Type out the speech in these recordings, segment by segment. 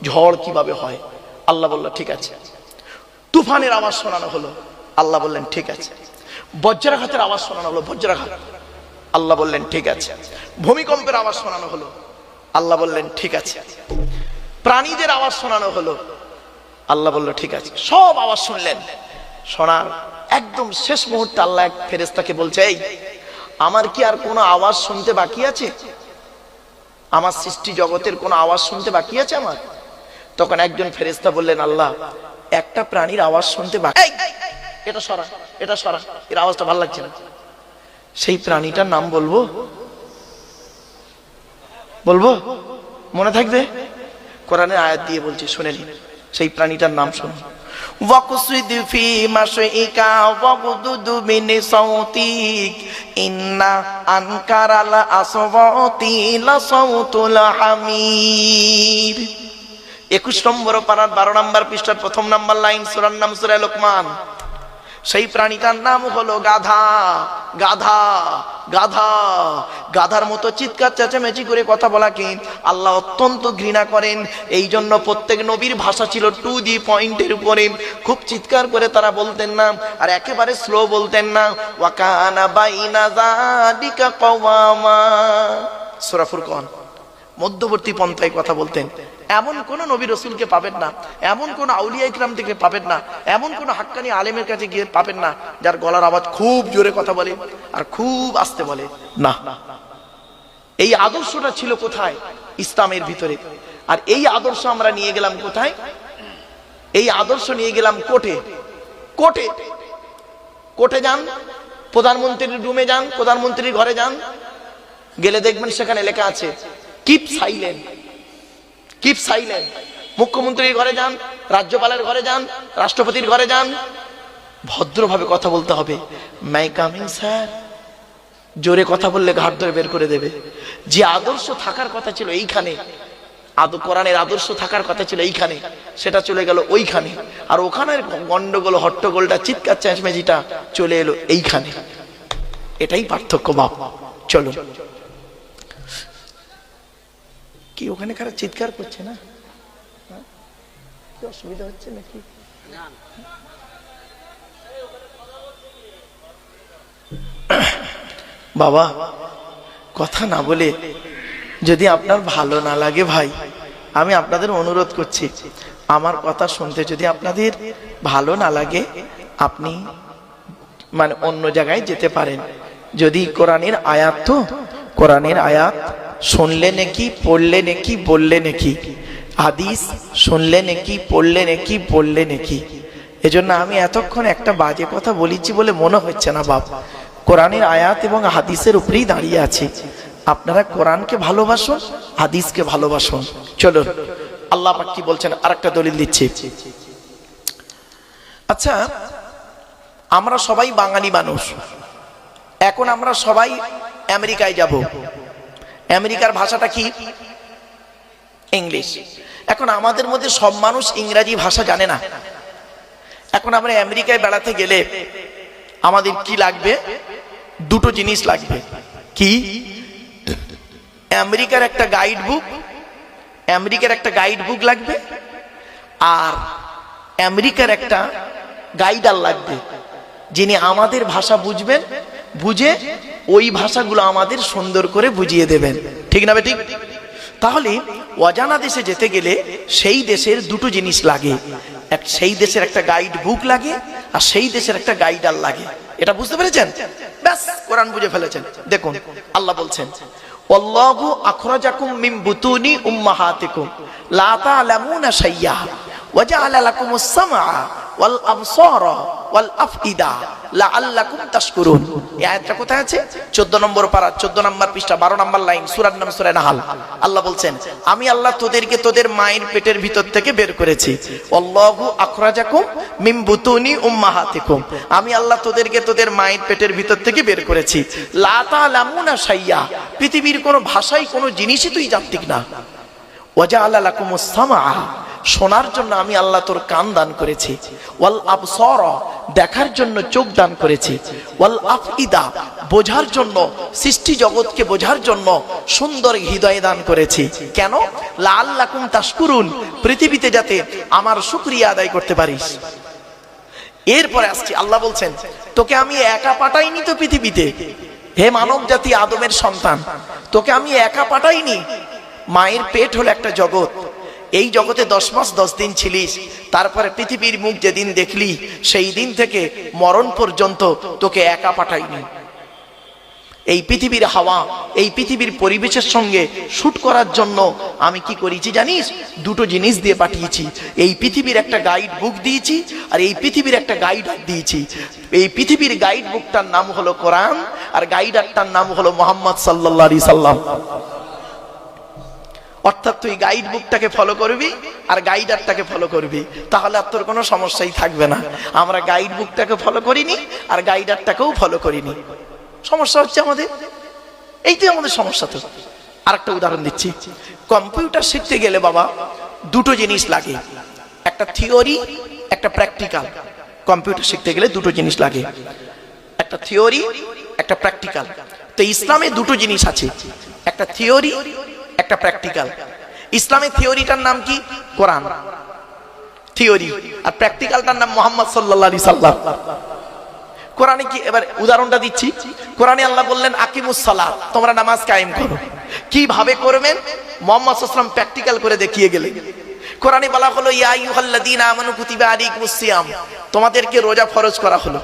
ঝড় কিভাবে হয়। আল্লাহ বলল ঠিক আছে। তুফানের আওয়াজ শোনানো হলো, আল্লাহ বললেন ঠিক আছে। বজ্রাঘাতের আওয়াজ শোনানো হলো, বজ্রাঘাত, আল্লাহ বললেন ঠিক আছে। ভূমিকম্পের আওয়াজ শোনানো হলো, আল্লাহ বললেন ঠিক আছে। প্রাণীদের আওয়াজ শোনানো হলো, আল্লাহ বলল ঠিক আছে। সব আওয়াজ শুনলেন, শোনার একদম শেষ মুহূর্তে আল্লাহ এক ফেরেশতাকে বলছে, এই আমার কি আর কোনো আওয়াজ শুনতে বাকি আছে? আমার সৃষ্টি জগতের কোনো আওয়াজ শুনতে বাকি আছে আমার? তখন একজন ফেরেশতা বললেন, আল্লাহ একটা প্রাণীর আওয়াজ শুনতে বাকি। এটা সরা, এটা সরা, এর আওয়াজটা ভালো লাগছে না। সেই প্রাণীটার নাম বলবো? বলবো? মনে থাকবে? কোরআনের আয়াত দিয়ে বলছি, শুনে নিন। সেই প্রাণীটার নাম শুনুন। ওয়াকুসিদ ফি মাশইকা ওয়াগুদুদু মিন সাউতিক ইন্না আনকারাল আসওয়াতি লা সাউতুল হামির। 21 নম্বর পারার 12 নম্বর পৃষ্ঠার 1 নম্বর লাইন, সূরার নাম সূরা লোকমান। সেই প্রাণীটার নাম হলো গাধা। গাধা, গাধা, গাধার মতো চিৎকার চেঁচামেচি করে কথা বলাকে আল্লাহ অত্যন্ত ঘৃণা করেন। এই জন্য প্রত্যেক নবীর ভাষা ছিল টু দি পয়েন্টের উপরে। খুব চিৎকার করে তারা বলতেন না, আর একেবারে স্লো বলতেন না। ওয়াকানা বাইনা যালিকা কওয়ামা, সূরা ফুরকান। মধ্যবর্তী পন্থায় কথা বলতেন। এমন কোন নবী রসুলকে পাবেন না, এমন কোন আউলিয়া ইকরাম থেকে পাবেন না, এমন কোন হাক্কানি আলেমের কাছে গিয়ে পাবেন না যার গলার আওয়াজ খুব জোরে কথা বলে আর খুব আস্তে বলে না। এই আদর্শটা ছিল কোথায়? ইসলামের ভিতরে। আর এই আদর্শ আমরা নিয়ে গেলাম কোথায়? এই আদর্শ নিয়ে গেলাম কোর্টে। কোর্টে, কোর্টে যান, প্রধানমন্ত্রীর রুমে যান, প্রধানমন্ত্রীর ঘরে যান, গেলে দেখবেন সেখানে লেখা আছে কিপ সাইলেন্ট, কিপ সাইলেন্ট। মুখ্যমন্ত্রীর ঘরে যান, রাজ্যপালের ঘরে যান, রাষ্ট্রপতির ঘরে যান, ভদ্রভাবে কথা বলতে হবে। মাই কামিং স্যার। জোরে কথা বললে ঘাট ধরে বের করে দেবে। যে আদর্শ থাকার কথা ছিল এইখানে, কোরআনের আদর্শ থাকার কথা ছিল এইখানে, সেটা চলে গেল ওইখানে। আর ওখানের গন্ডগোল হট্টগোলটা, চিৎকার চেঁচামেচিটা চলে এলো এইখানে। এটাই পার্থক্য বাপ। চলো, কি ওখানে কারা চিৎকার করছে না? কি অসুবিধা হচ্ছে নাকি? বাবা কথা না বলে, যদি আপনার ভালো না লাগে ভাই, আমি আপনাদের অনুরোধ করছি, আমার কথা শুনতে যদি আপনাদের ভালো না লাগে, আপনি মানে অন্য জায়গায় যেতে পারেন। যদি কোরআনের আয়াত, তো কোরআনের আয়াত শুনলে নাকি, পড়লে নাকি, বললে নাকি, হাদিস শুনলে নাকি, পড়লে নাকি, বললে নাকি। এজন্য আমি এতক্ষণ একটা বাজে কথা বলেছি বলে মনে হচ্ছে না বাপ। কোরআনের আয়াত এবং হাদিসের উপরেই দাঁড়িয়ে আছি। আপনারা কোরআনকে ভালোবাসুন, হাদিসকে ভালোবাসুন। চলুন, আল্লাহ পাক কি বলছেন আরেকটা দলিল দিচ্ছি। আচ্ছা, আমরা সবাই বাঙালি মানুষ। এখন আমরা সবাই আমেরিকায় যাব। আমেরিকার ভাষাটা কি? ইংলিশ। এখন আমাদের মধ্যে সব মানুষ ইংরেজি ভাষা জানে না। এখন আমরা আমেরিকায় বেড়াতে গেলে আমাদের কি লাগবে? দুটো জিনিস লাগবে। কি? আমেরিকার একটা গাইড বুক, আমেরিকার একটা গাইড বুক লাগবে, আর আমেরিকার একটা গাইডার লাগবে, যিনি আমাদের ভাষা বুঝবেন, বুঝে ওই ভাষাগুলো আমাদের সুন্দর করে বুঝিয়ে দেবেন। ঠিক না ঠিক? তাহলে অজানা দেশে যেতে গেলে সেই দেশের দুটো জিনিস লাগে। সেই দেশের একটা গাইড বুক লাগে, আর সেই দেশের একটা গাইডার লাগে। এটা বুঝতে পেরেছেন? ব্যাস, কোরআন বুঝে ফেলেছেন। দেখুন আল্লাহ বলছেন, আল্লাহু আখরাজাকুম মিন বুতুনি উম্মাহাতিকুম লা তা'লামুনা শাইয়্যা ওয়া জাআলা লাকুমুস সামআ ওয়াল আবসারা ওয়াল আফইদা লাআল্লাকুম তাশকুরুন। এই আয়াতটা কোথায় আছে? 14 নম্বর পারা, 14 নম্বর পৃষ্ঠা, 12 নম্বর লাইন, সূরার নাম সূরা নাহাল। আল্লাহ বলছেন, আমি আল্লাহ তোদেরকে তোদের মায়ের পেটের ভিতর থেকে বের করেছি। আল্লাহু আখরাজাকুম মিন বুতুনি উম্মাহাতিকুম, আমি আল্লাহ তোদেরকে তোদের মায়ের পেটের ভিতর থেকে বের করেছি। লা তা'লামুনা শাইয়্যা, পৃথিবীর কোনো ভাষাই কোনো জিনিসই তুই জানতিক না। ওয়া জাআলা লাকুমুস সামআ, শোনার জন্য আমি আল্লাহ তোর কান দান করেছি, ওয়াল আবসার দেখার জন্য চোখ দান করেছি, ওয়াল আফইদা বোঝার জন্য সৃষ্টি জগৎকে বোঝার জন্য সুন্দর হৃদয় দান করেছি। কেন? লাআল্লাকুম তাশকুরুন, পৃথিবীতে যাতে আমার শুকরিয়া আদায় করতে পারিস। এরপরে আসছি, আল্লাহ বলছেন তোকে আমি একা পাঠাইনি তো পৃথিবীতে, হে মানব জাতি আদমের সন্তান, তোকে আমি একা পাঠাইনি। মায়ের পেট হলো একটা জগৎ, এই জগতে 10 মাস 10 দিন ছিলিস, তারপরে পৃথিবীর মুখ যেদিন দেখলি সেই দিন থেকে মরণ পর্যন্ত তোকে একা পাঠাইনি। এই পৃথিবীর হাওয়া, এই পৃথিবীর পরিবেশের সঙ্গে শুট করার জন্য আমি কি করেছি জানিস? দুটো জিনিস দিয়ে পাঠিয়েছি। এই পৃথিবীর একটা গাইড বুক দিয়েছি, আর এই পৃথিবীর একটা গাইডার দিয়েছি। এই পৃথিবীর গাইড বুকটার নাম হলো কোরআন, আর গাইডারটার নাম হলো মুহাম্মদ সাল্লাল্লাহু আলাইহি সাল্লাম। অর্থাৎ তুই গাইড বুকটাকে ফলো করবি আর গাইডারটাকে ফলো করবি, তাহলে আর তোর কোনো সমস্যাই থাকবে না। আমরা গাইড বুকটাকে ফলো করিনি আর গাইডারটাকেও ফলো করিনি, সমস্যা হচ্ছে আমাদের। এইটাই আমাদের সমস্যা। তো আরেকটা উদাহরণ দিচ্ছি, কম্পিউটার শিখতে গেলে বাবা দুটো জিনিস লাগে, একটা থিওরি একটা প্র্যাকটিক্যাল। কম্পিউটার শিখতে গেলে দুটো জিনিস লাগে, একটা থিওরি একটা প্র্যাকটিক্যাল। তো ইসলামে দুটো জিনিস আছে, একটা থিওরি একটা প্র্যাকটিক্যাল। ইসলামের থিওরিটার নাম কি? কোরআন থিওরি, আর প্র্যাকটিক্যালটার নাম মুহাম্মদ সাল্লাল্লাহু আলাইহি সাল্লাম। কোরআনে কি, এবার উদাহরণটা দিচ্ছি। কোরআনে আল্লাহ বললেন আকিমুস সালাত, তোমরা নামাজ কায়েম করো। কিভাবে করবেন? মুহাম্মদ সাল্লাল্লাহু আলাইহি ওয়াসাল্লাম প্র্যাকটিক্যাল করে দেখিয়ে গেলেন। কোরআনে বলা হলো ইয়া আইয়ুহাল্লাযীনা আমানু কুতিবা আলাইকুমুস সিয়াম, তোমাদেরকে রোজা ফরজ করা হলো।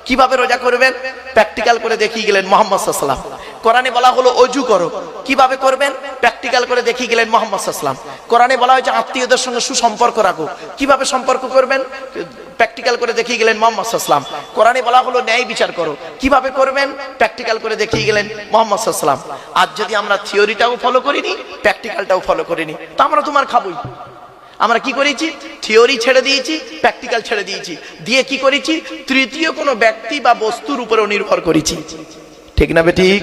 কিভাবে রোজা করবেন? প্র্যাকটিক্যাল করে দেখিয়ে গেলেন মুহাম্মদ সাল্লাল্লাহু আলাইহি ওয়াসাল্লাম। কোরআনে বলা হলো ওযু করো, কিভাবে করবেন? প্র্যাকটিক্যাল করে দেখিয়ে গেলেন মুহাম্মদ সাল্লাল্লাহু আলাইহি ওয়াসাল্লাম। কোরআনে বলা হয়েছে আত্মীয়দের সঙ্গে সুসম্পর্ক রাখো, কিভাবে সম্পর্ক করবেন? প্র্যাকটিক্যাল করে দেখিয়ে গেলেন মুহাম্মদ সাল্লাল্লাহু আলাইহি ওয়াসাল্লাম। কোরআনে বলা হলো ন্যায় বিচার করো, কিভাবে করবেন? প্র্যাকটিক্যাল করে দেখিয়ে গেলেন মুহাম্মদ সাল্লাল্লাহু আলাইহি ওয়াসাল্লাম। আর যদি আমরা থিওরিটাও ফলো করিনি প্র্যাকটিক্যালটাও ফলো করিনি, তা আমরা তোমার খাবই। আমরা কি করেছি? থিওরি ছেড়ে দিয়েছি, প্র্যাকটিক্যাল ছেড়ে দিয়েছি, দিয়ে কি করেছি? তৃতীয় কোনো ব্যক্তি বা বস্তুর উপরেও নির্ভর করেছি। ঠিক না বেঠিক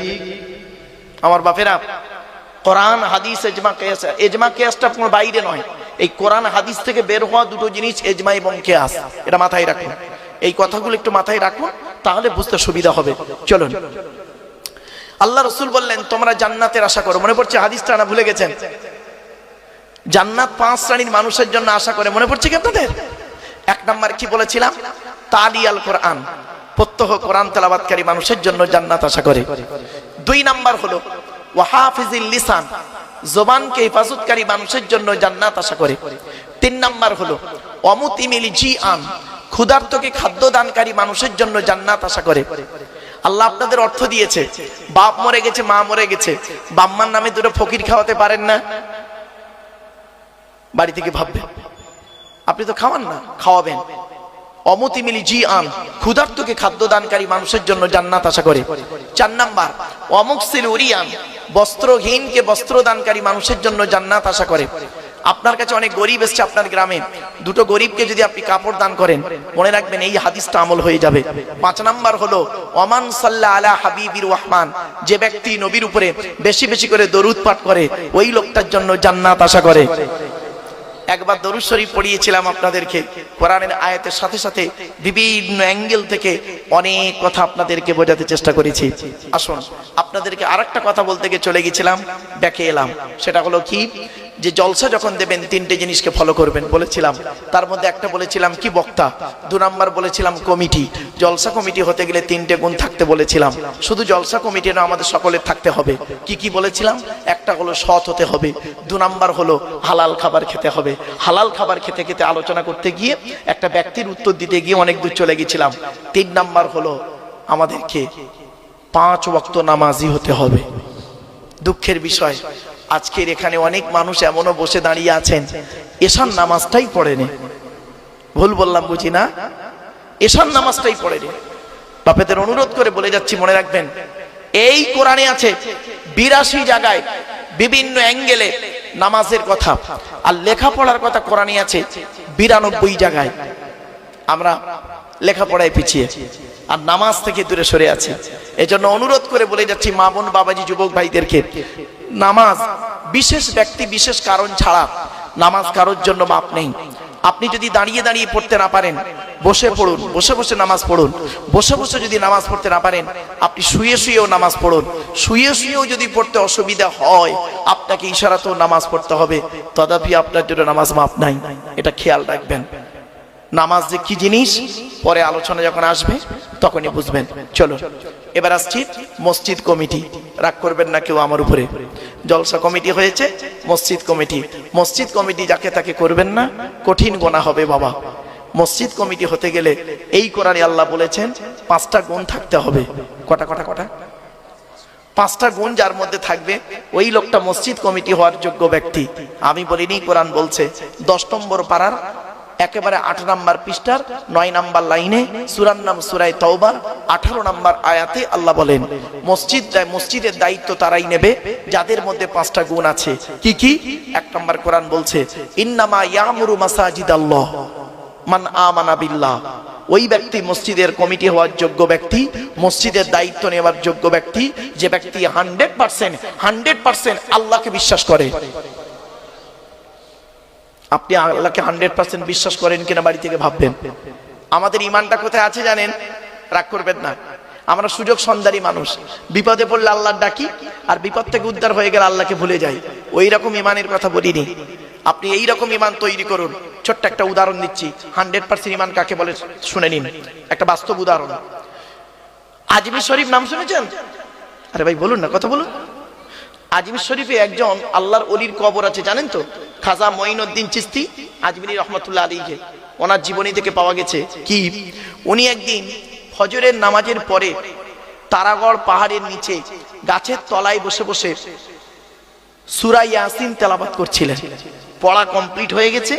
আমার বাপেরা? কোরআন হাদিস এজমা কিয়াস, এজমা কিয়াসটা কোনো বাইরে নয়, এই কোরআন হাদিস থেকে বের হওয়া দুটো জিনিস এজমা এবং কিয়াস। এটা মাথায় রাখুন, এই কথাগুলো একটু মাথায় রাখুন, তাহলে বুঝতে সুবিধা হবে। চলুন, আল্লাহ রাসূল বললেন তোমরা জান্নাতের আশা করো। মনে পড়ছে হাদিসটা না ভুলে গেছেন? জান্নাত 5 শ্রেণীর মানুষের জন্য আশা করে, মনে পড়ছে কি আপনাদের? 1 নাম্বার কি বলেছিলাম? তালিয়াল কোরআন, প্রত্যহ কোরআন তেলাওয়াতকারী মানুষের জন্য জান্নাত আশা করে। 2 নাম্বার হলো ওয়াহাফিজিল লিসান, জবানকে হেফাজতকারী মানুষের জন্য জান্নাত আশা করে। 3 নাম্বার হলো অমুতিমিল জিআন, ক্ষুধার্তকে খাদ্য দানকারী মানুষের জন্য জান্নাত আশা করে। আল্লাহ আপনাদের অর্থ দিয়েছে, বাপ মরে গেছে, মা মরে গেছে, বাম্মার নামে দুটো ফকির খাওয়াতে পারেন না? বাড়ি থেকে ভাববেন, আপনি তো খাওয়ান না, খাওয়াবেন। অমুতিমিলি জিআন, ক্ষুধার্তকে খাদ্য দানকারী মানুষের জন্য জান্নাত আশা করে। 4 নাম্বার অমুকসিল উরিয়ান, বস্ত্রহীনকে বস্ত্র দানকারী মানুষের জন্য জান্নাত আশা করে। আপনার কাছে অনেক গরিব এসছে আপনার গ্রামে, দুটো গরিবকে যদি আপনি কাপড় দান করেন, মনে রাখবেন এই হাদিসটা আমল হয়ে যাবে। 5 নাম্বার হলো ওমান সাল্লা আলা হাবিবির রহমান, যে ব্যক্তি নবীর উপরে বেশি বেশি করে দরুদ পাঠ করে ওই লোকটার জন্য জান্নাত আশা করে। একবার দরুদ শরীফ পড়িয়েছিলাম আপনাদেরকে, কোরআনের আয়াতের সাথে সাথে বিভিন্ন অ্যাঙ্গেল থেকে অনেক কথা আপনাদেরকে বোঝাতে চেষ্টা করেছি। আসুন আপনাদেরকে আরেকটা কথা বলতে গিয়ে চলে গেছিলাম, দেখে এলাম। সেটা হলো কি, যে জলসা যখন দেবেন 3টে জিনিসকে ফলো করবেন বলেছিলাম। তার মধ্যে একটা বলেছিলাম কি, বক্তা। 2 নাম্বার বলেছিলাম কমিটি। জলসা কমিটি হতে গেলে 3টে গুণ থাকতে বলেছিলাম। শুধু জলসা কমিটি না, আমাদের সকলের থাকতে হবে। কি কি বলেছিলাম? একটা হলো সৎ হতে হবে, 2 নাম্বার হলো হালাল খাবার খেতে হবে। হালাল খাবার খেতে খেতে আলোচনা করতে গিয়ে একটা ব্যক্তির উত্তর দিতে গিয়ে অনেক দূর চলে গেছিলাম। 3 নাম্বার হলো আমাদেরকে 5 ওয়াক্ত নামাজি হতে হবে। দুঃখের বিষয়, আজকের এখানে অনেক মানুষ এমনও বসে দাঁড়িয়ে আছেন এশার নামাজটাই পড়েনি। ভুল বললাম বুঝি না? এশার নামাজটাই পড়েনি। বাপেদের অনুরোধ করে বলে যাচ্ছি, মনে রাখবেন এই কোরআনে আছে 82 জায়গায় বিভিন্ন অ্যাঙ্গেলে নামাজের কথা, আর লেখাপড়ার কথা কোরআনে আছে 92 জায়গায়। আমরা লেখাপড়ায় পিছিয়ে আর নামাজ থেকে দূরে সরে আছি। এজন্য অনুরোধ করে বলে যাচ্ছি মা বোন বাবাজি যুবক ভাইদেরকে, নামাজ বিশেষ ব্যক্তি বিশেষ কারণ ছাড়া নামাজ কারোর জন্য মাপ নেই। আপনি যদি দাঁড়িয়ে দাঁড়িয়ে পড়তে না পারেন, বসে পড়ুন, বসে বসে নামাজ পড়ুন। বসে বসে যদি নামাজ পড়তে না পারেন, আপনি শুয়ে শুয়েও নামাজ পড়ুন। শুয়ে শুয়েও যদি পড়তে অসুবিধা হয়, আপনাকে ইশারাতেও নামাজ পড়তে হবে, তথাপি আপনার জন্য নামাজ মাপ নাই। এটা খেয়াল রাখবেন। নামাজ যে কি জিনিস পরে আলোচনা যখন আসবে তখনই বুঝবেন। চলো এবার আসছি মসজিদ কমিটি। রাগ করবেন না কেউ আমার উপরে। জলসা কমিটি হয়েছে, মসজিদ কমিটি। মসজিদ কমিটি যাকে তাকে করবেন না, কঠিন গোনা হবে বাবা। মসজিদ কমিটি হতে গেলে এই কোরআনে আল্লাহ বলেছেন 5টা গুণ থাকতে হবে। কটা কটা কটা? 5টা গুণ যার মধ্যে থাকবে ওই লোকটা মসজিদ কমিটি হওয়ার যোগ্য ব্যক্তি। আমি বলিনি, কোরআন বলছে। 10 নম্বর পারার একেবারে 8 নম্বর পৃষ্ঠার 9 নম্বর লাইনে সূরার নাম সূরা তাওবা 18 নম্বর আয়াতে আল্লাহ বলেন, মসজিদের দায়িত্ব তারাই নেবে যাদের মধ্যে 5টা গুণ আছে। কি কি? 1 নম্বর কোরআন বলছে, ইন্নামা ইয়ামুরু মাসাজিদাল্লাহ মান আমানা বিল্লাহ। ওই ব্যক্তি মসজিদের কমিটি হওয়ার যোগ্য ব্যক্তি, মসজিদের দায়িত্ব নেওয়ার যোগ্য ব্যক্তি, যে ব্যক্তি 100% আল্লাহকে বিশ্বাস করে। আপনি আল্লাহকে 100% বিশ্বাস করেন কিনা বাড়ি থেকে ভাববেন। আমাদের ইমানটা কোথায় আছে জানেন? রাগ করবেন না, আমরা সুযোগ সন্ধানী মানুষ। বিপদে পড়লে আল্লাহর ডাকি, আর বিপদ থেকে উদ্ধার হয়ে গেলে আল্লাহকে ভুলে যাই। ওই রকম ইমানের কথা বলিনি। আপনি এই রকম ইমান তৈরি করুন। ছোট্ট একটা উদাহরণ দিচ্ছি, 100% ইমান কাকে বলে শুনে নিন। একটা বাস্তব উদাহরণ। আজমির শরীফ নাম শুনেছেন? আরে ভাই বলুন না, কথা বলুন। আজমির শরীফে একজন আল্লাহর ওলির কবর আছে, জানেন তো? খাজা মঈনুদ্দিন চিশতি আজমিরি রহমাতুল্লাহ আলাইহি। ওনার জীবনী থেকে পাওয়া গেছে কি, উনি একদিন ফজরের নামাজের পরে তারাগড় পাহাড়ের নিচে গাছের তলায় বসে বসে সূরা ইয়াসিন তেলাওয়াত করছিলেন। পড়া কমপ্লিট হয়ে গেছে।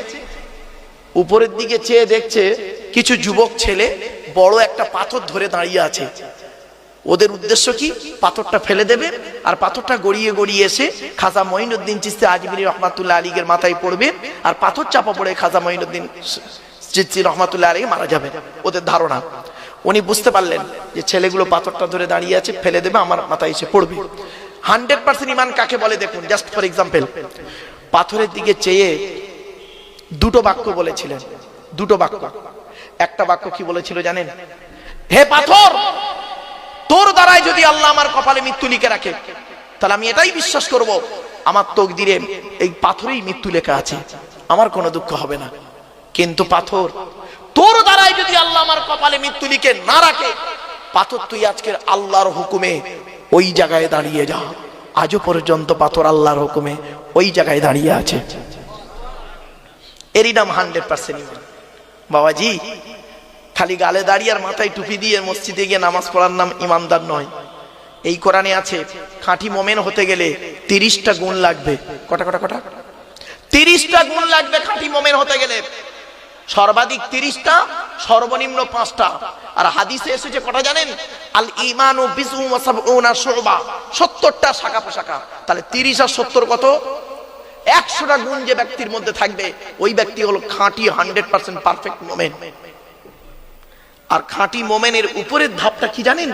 উপরের দিকে চেয়ে দেখছে কিছু যুবক ছেলে বড় একটা পাথর ধরে দাঁড়িয়ে আছে। ওদের উদ্দেশ্য কি? পাথরটা ফেলে দেবে, আর পাথরটা গড়িয়ে গড়িয়ে এসে খাজা মঈনুদ্দিন চিশতি আজমিরি রহমাতুল্লাহ আলাইহির মাথায় পড়বে, আর পাথর চাপা পড়ে খাজা মঈনুদ্দিন চিশতি রহমাতুল্লাহ আলাইহি মারা যাবে। ওদের ধারণা। উনি বুঝতে পারলেন যে ছেলেগুলো পাথরটা ধরে দাঁড়িয়ে আছে, ফেলে দেবে, আমার মাথায় এসে পড়বে। 100% ইমান কাকে বলে দেখুন। জাস্ট ফর এক্সাম্পল, পাথরের দিকে চেয়ে 2টো বাক্য বলেছিলেন। 2টো বাক্য। একটা বাক্য কি বলেছিল জানেন? হে পাথর, তোর দ্বারাই যদি আল্লাহ আমার কপালে মৃত্যু লিখে রাখে, তাহলে আমি এটাই বিশ্বাস করব আমার তকদিরে এই পাথরেই মৃত্যু লেখা আছে, আমার কোনো দুঃখ হবে না। কিন্তু পাথর, তোর দ্বারাই যদি আল্লাহ আমার কপালে মৃত্যু লিখে না রাখে, পাথর তুই আজকের আল্লাহর হুকুমে ওই জায়গায় দাঁড়িয়ে যা। আজও পর্যন্ত পাথর আল্লাহর হুকুমে ওই জায়গায় দাঁড়িয়ে আছে। এরই নাম 100% ইমান। বাবাজি, খালি গালে দাঁড়িয়ে আর মাথায় টুপি দিয়ে মসজিদে গিয়ে নামাজ পড়ার নাম ইমানদার নয়। এই কোরআনে আছে খাঁটি মোমেন হতে গেলে 30টা গুণ লাগবে। কটা কটা কটা? 30টা গুণ লাগবে খাঁটি মোমেন হতে গেলে। সর্বাধিক 30টা, সর্বনিম্ন 5টা। আর হাদিসে এসেছে কটা জানেন? আল ঈমানু বিসউন ওয়া সাবউনা শুবা, 70টা শাখা পোশাখা। তাহলে 30 আর 70 কত? 100টা গুণ যে ব্যক্তির মধ্যে থাকবে, ওই ব্যক্তি হলো খাঁটি 100% পারফেক্ট মোমেন। আর খাঁটি মোমেনের উপরের ধাপটা কি জানেন?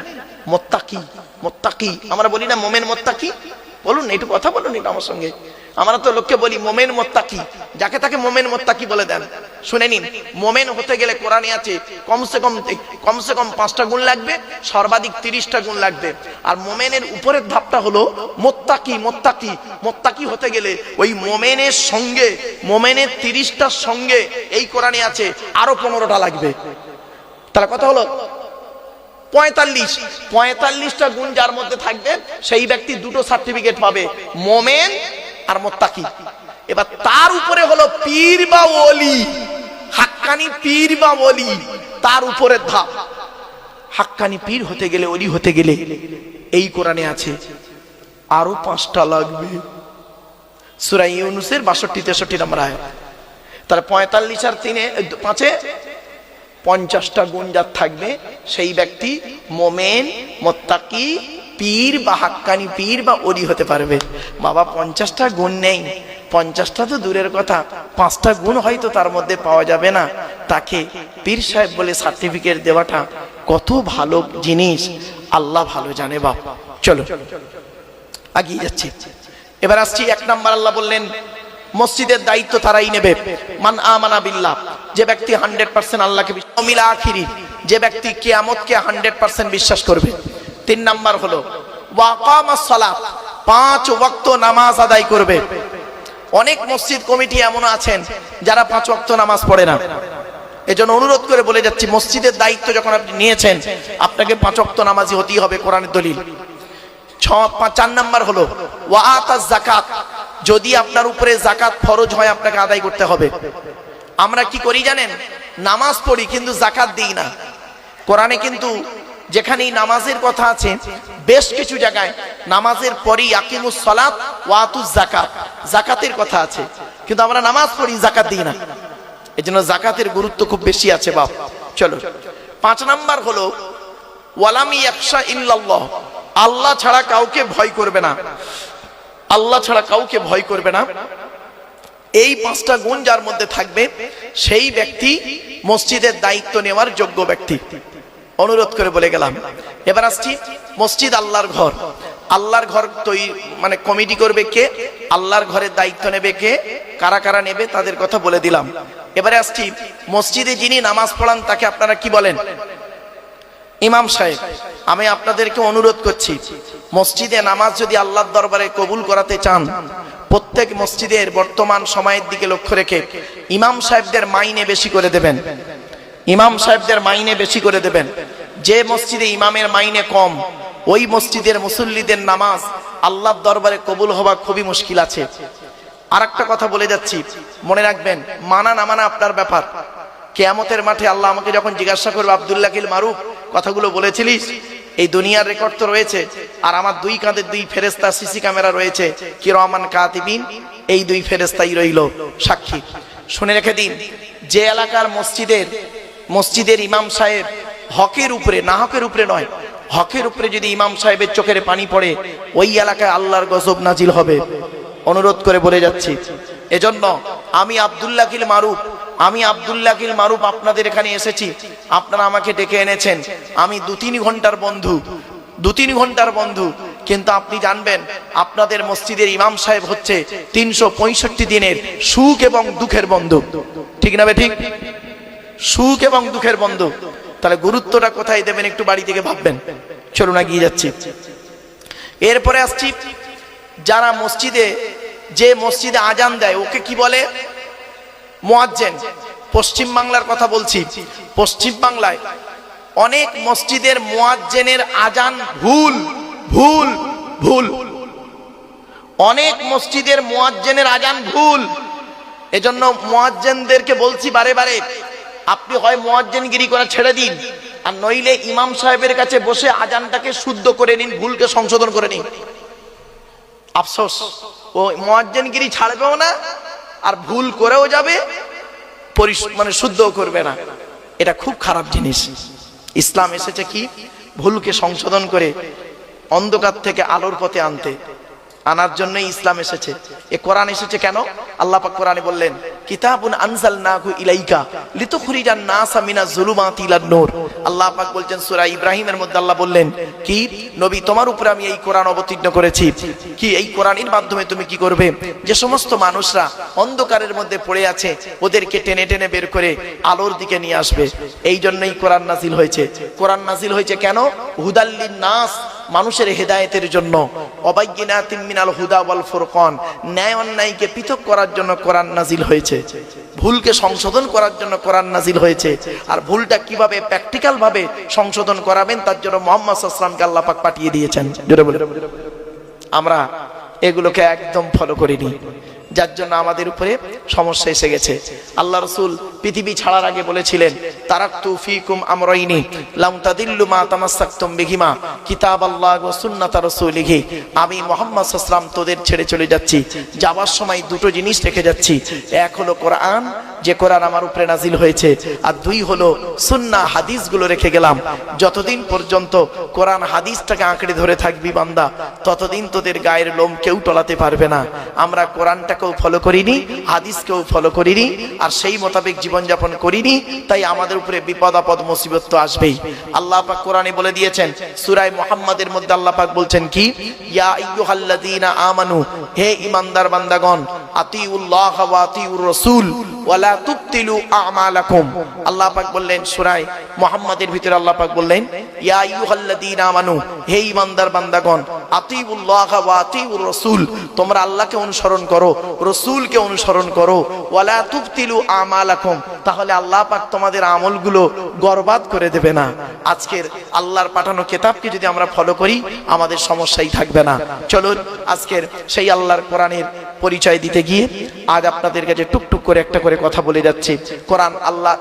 মুত্তাকি। মুত্তাকি আমরা বলি না মোমেন মুত্তাকি? বলুন একটু কথা বলুন এটা আমার সঙ্গে। আমরা তো লোককে বলি মোমেন মুত্তাকি, যাকে তাকে মোমেন মুত্তাকি বলে দেন। শুনে নিন, মোমেন হতে গেলে কোরআনে আছে কমসে কম 5টা গুণ লাগবে, সর্বাধিক 30টা গুণ লাগবে। আর মোমেনের উপরের ধাপটা হলো মুত্তাকি। মুত্তাকি মুত্তাকি হতে গেলে ওই মোমেনের সঙ্গে, মোমেনের 30টার সঙ্গে এই কোরআনে আছে আরো 15টা লাগবে। তাহলে কথা হলো 45টা গুণ যার মধ্যে থাকবে, সেই ব্যক্তি 2টো সার্টিফিকেট পাবে, মোমেন আর মুত্তাকি। এবার তার উপরে হলো পীর বা ওলি, হাক্কানি পীর বা ওলি, তার উপরের ধাপ। হাক্কানি পীর হতে গেলে, ওলি হতে গেলে এই কোরআনে আছে আরো 5টা লাগবে। সূরা ইউনূসের 62-63 নম্বর আয়াত। তাহলে 45 আর 5-এ 50টা গুণ যার থাকবে, সেই ব্যক্তি মোমেন, মুত্তাকি, পীর বা হাক্কানি পীর বা ওলি হতে পারবে। বাবা 50টা গুণ নেই, 50টা তো দূরের কথা, 5টা গুণ হয়তো তার মধ্যে পাওয়া যাবে না, তাকে পীর সাহেব বলে সার্টিফিকেট দেওয়াটা কত ভালো জিনিস আল্লাহ ভালো জানে। বাপ চলো আগিয়ে যাচ্ছি। এবার আসছি 1 নাম্বার। আল্লাহ বললেন মসজিদের দায়িত্ব তারাই নেবে। মান আমানা বিল্লাহ, যে ব্যক্তি 100% আল্লাহকে বিশ্বাস, মিলা আখিরি, যে ব্যক্তি কিয়ামতকে 100% বিশ্বাস করবে। 3 নাম্বার হলো ওয়াকামাস সালাত, 5 ওয়াক্ত নামাজ আদায় করবে। অনেক মসজিদ কমিটি এমন আছেন যারা 5 ওয়াক্ত নামাজ পড়ে না। এজন্য অনুরোধ করে বলে যাচ্ছি, মসজিদের দায়িত্ব যখন আপনি নিয়েছেন আপনাকে 5 ওয়াক্ত নামাজি হতেই হবে, কোরআনের দলিল। 4 নাম্বার হলো ওয়াআতাজ যাকাত, যদি আপনার উপরে যাকাত ফরজ হয় আপনাকে আদায় করতে হবে। আমরা কি করি জানেন, নামাজ পড়ি কিন্তু যাকাত দিই না। কোরআনে কিন্তু যেখানেই নামাজের কথা আছে বেশ কিছু জায়গায় নামাজের পরই আকিমুস সালাত ওয়া আতুজ যাকাত, যাকাতের কথা আছে, কিন্তু আমরা নামাজ পড়ি যাকাত দিই না। এজন্য যাকাতের গুরুত্ব খুব বেশি আছে বাপ। চলো 5 নাম্বার হলো ওয়ালাম ইয়াখশা ইল্লাল্লাহ, আল্লাহ ছাড়া কাউকে ভয় করবে না, আল্লাহ ছাড়া কাউকে ভয় করবে না। এই 5টা গুণ যার মধ্যে থাকবে সেই ব্যক্তি মসজিদের দায়িত্ব নেওয়ার যোগ্য ব্যক্তি। অনুরোধ করে বলে গেলাম। এবার আসছি, মসজিদ আল্লাহর ঘর, আল্লাহর ঘর তৈরি মানে কমিটি করবে কে, আল্লাহর ঘরের দায়িত্ব নেবে কে, কারা কারা নেবে তাদের কথা বলে দিলাম। এবারে আসছি, মসজিদে যিনি নামাজ পড়ান তাকে আপনারা কি বলেন? ইমাম সাহেব। আমি আপনাদেরকে অনুরোধ করছি, মসজিদে নামাজ যদি আল্লাহর দরবারে কবুল করাতে চান, প্রত্যেক মসজিদের বর্তমান সময়ের দিকে লক্ষ্য রেখে ইমাম সাহেবদের মাইনে বেশি করে দেবেন, ইমাম সাহেবদের মাইনে বেশি করে দেবেন। যে মসজিদে ইমামের মাইনে কম ওই মসজিদের মুসল্লিদের নামাজ আল্লাহর দরবারে কবুল হওয়া খুবই মুশকিল আছে। আরেকটা কথা বলে যাচ্ছি, মনে রাখবেন, মানা না মানা আপনার ব্যাপার। কিয়ামতের মাঠে আল্লাহ আমাকে যখন জিজ্ঞাসা করবে, আব্দুল্লাহ কিল মারুফ কথাগুলো বলেছিলিস? এই দুনিয়ার রেকর্ড তো রয়েছে, আর আমার 2 কাঁধে 2 ফেরেশতা সিসি ক্যামেরা রয়েছে, কিরামান কাতিবিন, এই 2 ফেরেশতাই রইল সাক্ষী। শুনে রেখে দিন, যে এলাকার মসজিদের ইমাম সাহেব হকের উপরে, না হকের উপরে নয়, হকের উপরে যদি ইমাম সাহেবের চোখের পানি পড়ে ওই এলাকায় আল্লাহর গজব নাজিল হবে। অনুরোধ করে বলে যাচ্ছি, এজন্য আমি আব্দুল্লাহ কিল মারুফ আপনাদের এখানে এসেছি, আপনারা আমাকে ডেকে এনেছেন, আমি 2-3 ঘন্টার বন্ধু, কিন্তু আপনি জানবেন আপনাদের মসজিদের ইমাম সাহেব হচ্ছে 365 দিনের সুখ এবং দুঃখের বন্ধু। ঠিক না ঠিক? সুখ এবং দুঃখের বন্ধু। তাহলে গুরুত্বটা কোথায় দেবেন একটু বাড়ি থেকে ভাববেন। চলুন এগিয়ে যাচ্ছি। এরপরে আসছি, যারা যে মসজিদে আজান দেয় ওকে কি বলে? মুয়াজ্জিন। পশ্চিম বাংলার কথা বলছি, পশ্চিম বাংলায় অনেক মসজিদের মুয়াজ্জিনের আজান ভুল, অনেক মসজিদের মুয়াজ্জিনের আজান ভুল। এজন্য মুয়াজ্জিনদেরকে বলছি বারে বারে, আপনি হয় মুয়াজ্জিনগিরি করা ছেড়ে দিন, আর নইলে ইমাম সাহেবের কাছে বসে আজানটাকে শুদ্ধ করে নিন, ভুলকে সংশোধন করে নিন। আফসোস, ও মুয়াজ্জিনগিরি ছাড়বেও না আর ভুল করেও যাবে, মানে শুদ্ধও করবে না। এটা খুব খারাপ জিনিস। ইসলাম এসেছে কি? ভুলকে সংশোধন করে অন্ধকার থেকে আলোর পথে আনার জন্যই ইসলাম এসেছে। এ কোরআন এসেছে কেন? আল্লাহ পাক কোরআনে বললেন, কিতাবুন আনজালনাহু ইলাইকা লিতুখরিজান নাসা মিনাজ যুলুমাতি ইলান নূর। আল্লাহ পাক বলছেন সূরা ইব্রাহিমের মধ্যে, আল্লাহ বললেন কি, নবী তোমার উপরে আমি এই কোরআন অবতীর্ণ করেছি, কি এই কোরআনের মাধ্যমে তুমি কি করবে? যে সমস্ত মানুষরা অন্ধকারের মধ্যে পড়ে আছে ওদেরকে টেনে টেনে বের করে আলোর দিকে নিয়ে আসবে। এই জন্যই কোরআন নাজিল হয়েছে। কোরআন নাজিল হয়েছে কেন? হুদাল্লিন নাস, মানুষের হেদায়েতের জন্য। অবায়্যিনাতিন মিনাল হুদা ওয়াল ফুরকান, ন্যায় অন্যায়কে পৃথক করার জন্য কোরআন নাজিল হয়েছে। ভুলকে সংশোধন করার জন্য কোরআন নাজিল হয়েছে। আর ভুলটা কিভাবে প্র্যাকটিক্যাল ভাবে সংশোধন করাবেন তার জন্য মুহাম্মদ সাল্লাল্লাহু আলাইহি ওয়াসাল্লামকে আল্লাহ পাক পাঠিয়ে দিয়েছেন। জোরে বলে, আমরা এগুলোকে একদম ফলো করিনি, যার জন্য আমাদের উপরে সমস্যা এসে গেছে। আল্লাহ রাসূল পৃথিবী ছাড়ার আগে বলেছিলেন, তারাকতু ফীকুম আমরাইনি লাম তাদিল্লু মা তামাসসাকতুম বিহিমা কিতাবাল্লাহ ওয়া সুন্নাত রাসূলিহি। আমি মুহাম্মদ সাল্লাল্লাহু আলাইহি ওয়াসাল্লাম তোদের ছেড়ে চলে যাচ্ছি, যাবার সময় 2টো জিনিস রেখে যাচ্ছি। এক হলো কোরআন, যে কোরআন আমার উপরে নাজিল হয়েছে, আর 2 হলো সুন্নাহ, হাদিসগুলো রেখে গেলাম। যতদিন পর্যন্ত কোরআন হাদিসটাকে আঁকড়ে ধরে থাকবি বান্দা, ততদিন তোদের গায়ের লোম কেউ টলাতে পারবে না। আমরা কোরআনটাকে কোরআনটাকেও ফলো করিনি, হাদিসকেও ফলো করিনি, আর সেই মোতাবেক জীবনযাপন করিনি, তাই আমাদের উপরে বিপদ আপদ মুসিবত তো আসবেই। আল্লাহ পাক কোরআনে বলে দিয়েছেন, সূরা মুহাম্মাদের মধ্যে আল্লাহ পাক বলছেন কি, ইয়া আইয়ুহাল্লাযীনা আমানু, হে ঈমানদার বান্দাগণ, আতিউল্লাহ ওয়া আতিউর রাসূল ওয়া লা তুবতিলু আমালাকুম। আল্লাহ পাক বললেন সূরা মুহাম্মাদের ভিতরে আল্লাহ পাক বললেন, ইয়া আইয়ুহাল্লাযীনা আমানু, হে ঈমানদার বান্দাগণ, আতিউল্লাহ ওয়া আতিউর রাসূল, তোমরা আল্লাহকে অনুসরণ করো, রাসূলকে অনুসরণ করো, ওয়া লা তুবতিলু আমালাকুম, তাহলে আল্লাহ পাক তোমাদের আমলগুলো বরবাদ করে দেবে না। আজকের আল্লাহর পাঠানো কিতাবকে যদি আমরা ফলো করি, আমাদের সমস্যাই থাকবে না। চলুন আজকের সেই আল্লাহর কোরআনের পরিচয় দিতে গিয়ে আজ আপনাদের কাছে টুকটুক করে একটা করে কথা বলে যাচ্ছি। কোরআন আল্লাহ,